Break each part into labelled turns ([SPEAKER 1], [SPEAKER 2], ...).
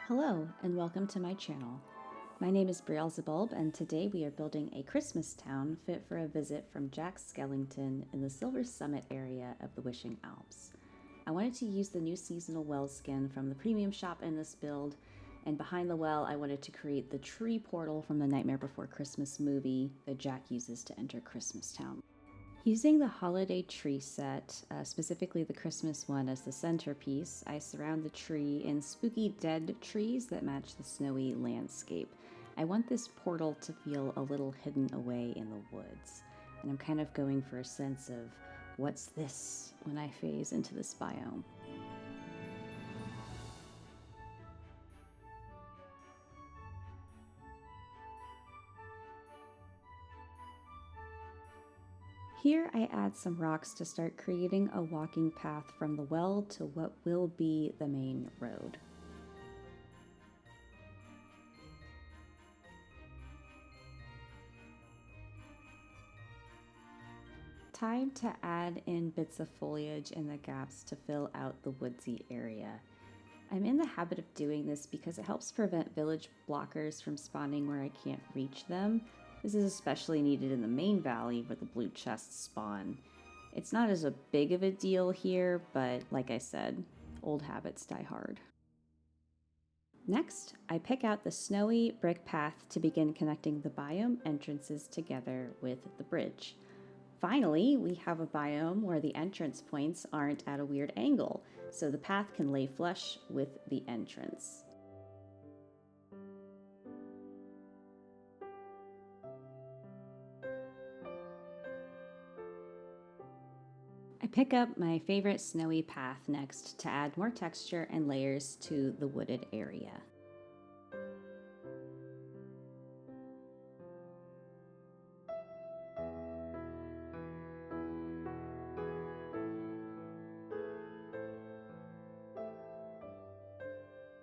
[SPEAKER 1] Hello and welcome to my channel. My name is Brielzebulb and today we are building a Christmastown fit for a visit from Jack Skellington in the Silver Summit area of the Wishing Alps. I wanted to use the new seasonal well skin from the premium shop in this build, and behind the well I wanted to create the tree portal from the Nightmare Before Christmas movie that Jack uses to enter Christmastown. Using the holiday tree set, specifically the Christmas one as the centerpiece, I surround the tree in spooky dead trees that match the snowy landscape. I want this portal to feel a little hidden away in the woods, and I'm kind of going for a sense of what's this when I phase into this biome. Here I add some rocks to start creating a walking path from the well to what will be the main road. Time to add in bits of foliage in the gaps to fill out the woodsy area. I'm in the habit of doing this because it helps prevent village blockers from spawning where I can't reach them. This is especially needed in the main valley where the blue chests spawn. It's not as big of a deal here, but like I said, old habits die hard. Next, I pick out the snowy brick path to begin connecting the biome entrances together with the bridge. Finally, we have a biome where the entrance points aren't at a weird angle, so the path can lay flush with the entrance. I pick up my favorite snowy path next to add more texture and layers to the wooded area.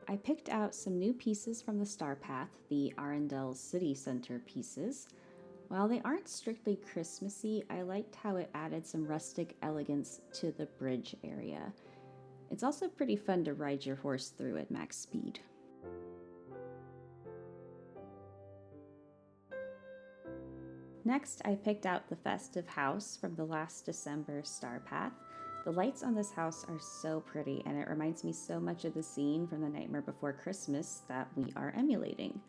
[SPEAKER 1] I picked out some new pieces from the Star Path, the Arundel City Center pieces. While they aren't strictly Christmassy, I liked how it added some rustic elegance to the bridge area. It's also pretty fun to ride your horse through at max speed. Next, I picked out the festive house from the last December Star Path. The lights on this house are so pretty, and it reminds me so much of the scene from The Nightmare Before Christmas that we are emulating.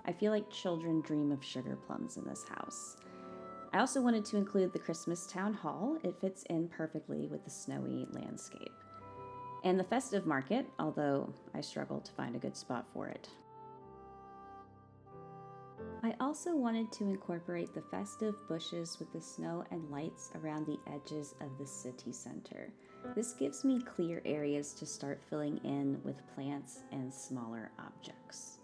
[SPEAKER 1] I feel like children dream of sugar plums in this house. I also wanted to include the Christmas Town Hall. It fits in perfectly with the snowy landscape. And the festive market, although I struggled to find a good spot for it. I also wanted to incorporate the festive bushes with the snow and lights around the edges of the city center. This gives me clear areas to start filling in with plants and smaller objects.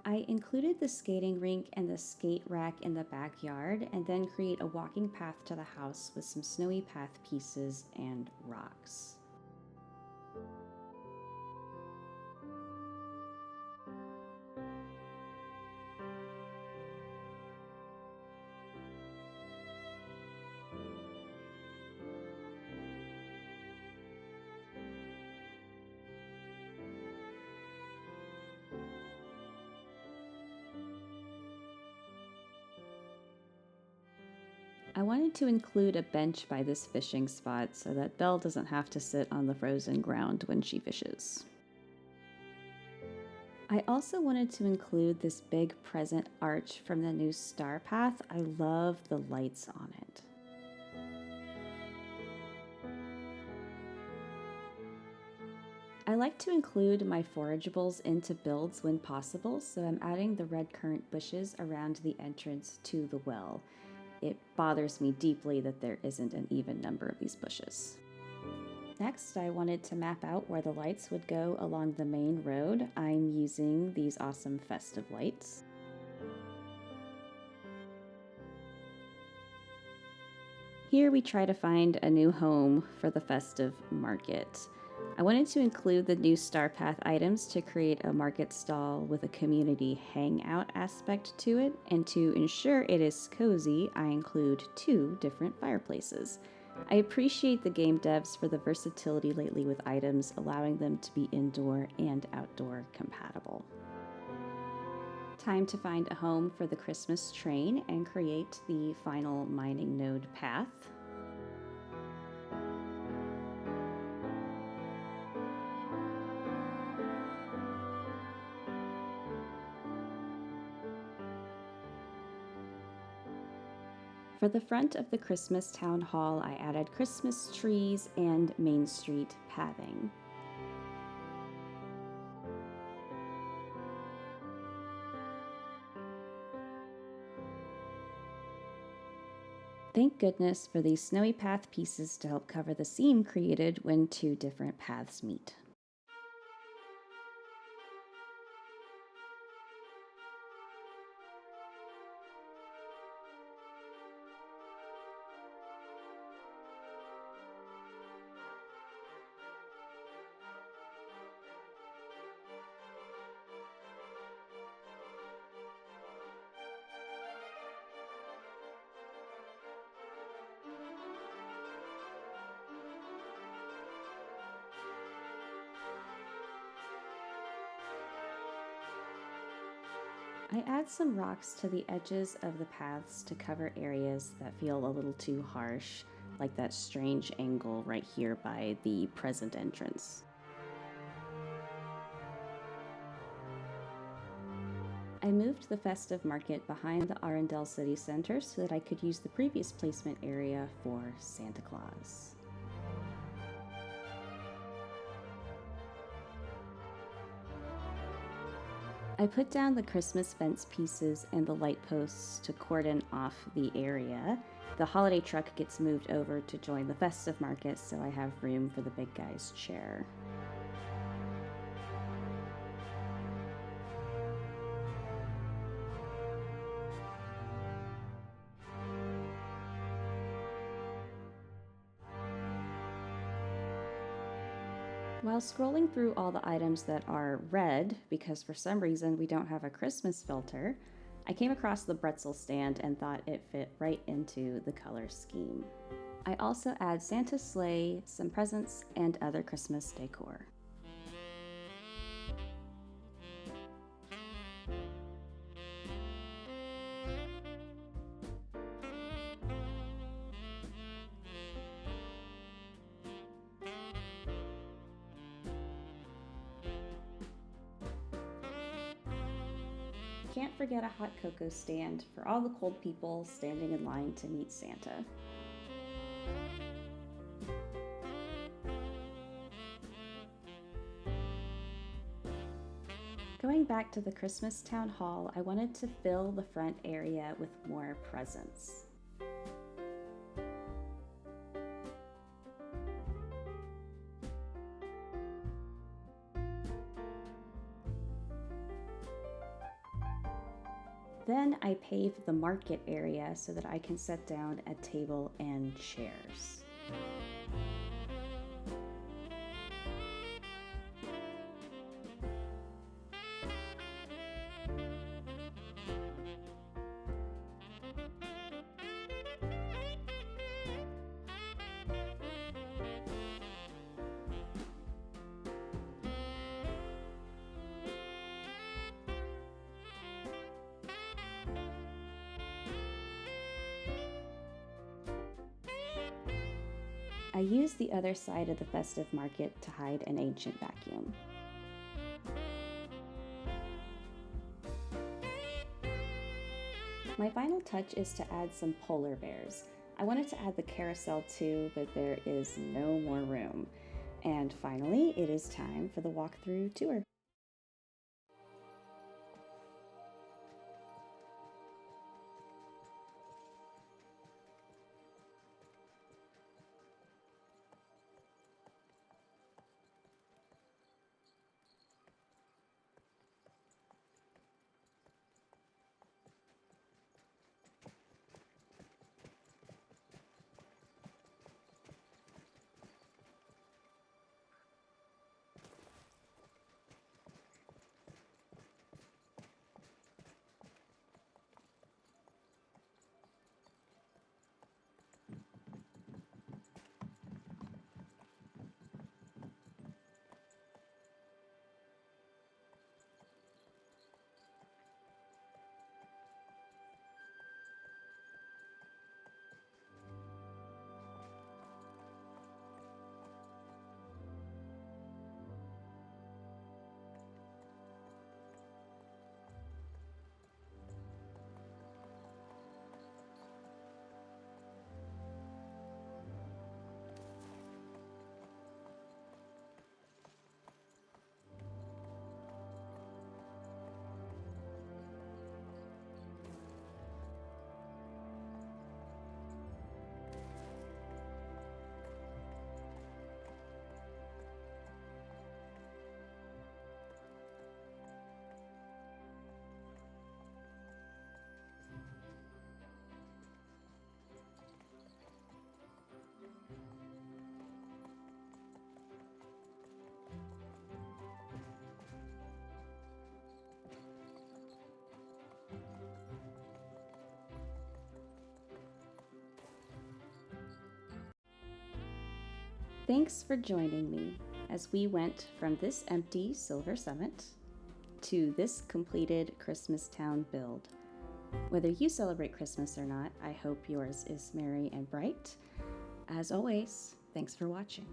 [SPEAKER 1] I included the skating rink and the skate rack in the backyard, and then create a walking path to the house with some snowy path pieces and rocks. I wanted to include a bench by this fishing spot so that Belle doesn't have to sit on the frozen ground when she fishes. I also wanted to include this big present arch from the new Star Path. I love the lights on it. I like to include my forageables into builds when possible, so I'm adding the red currant bushes around the entrance to the well. It bothers me deeply that there isn't an even number of these bushes. Next, I wanted to map out where the lights would go along the main road. I'm using these awesome festive lights. Here we try to find a new home for the festive market. I wanted to include the new Star Path items to create a market stall with a community hangout aspect to it, and to ensure it is cozy, I include 2 different fireplaces. I appreciate the game devs for the versatility lately with items, allowing them to be indoor and outdoor compatible. Time to find a home for the Christmas train and create the final mining node path. For the front of the Christmastown Hall, I added Christmas trees and Main Street pathing. Thank goodness for these snowy path pieces to help cover the seam created when 2 different paths meet. I add some rocks to the edges of the paths to cover areas that feel a little too harsh, like that strange angle right here by the present entrance. I moved the festive market behind the Arundel City Center so that I could use the previous placement area for Santa Claus. I put down the Christmas fence pieces and the light posts to cordon off the area. The holiday truck gets moved over to join the festive market, so I have room for the big guy's chair. While scrolling through all the items that are red, because for some reason we don't have a Christmas filter, I came across the pretzel stand and thought it fit right into the color scheme. I also add Santa's sleigh, some presents, and other Christmas decor. Can't forget a hot cocoa stand for all the cold people standing in line to meet Santa. Going back to the Christmastown Hall, I wanted to fill the front area with more presents. Then I paved the market area so that I can set down a table and chairs. I used the other side of the festive market to hide an ancient vacuum. My final touch is to add some polar bears. I wanted to add the carousel too, but there is no more room. And finally, it is time for the walkthrough tour. Thanks for joining me as we went from this empty silver summit to this completed Christmastown build. Whether you celebrate Christmas or not, I hope yours is merry and bright. As always, thanks for watching.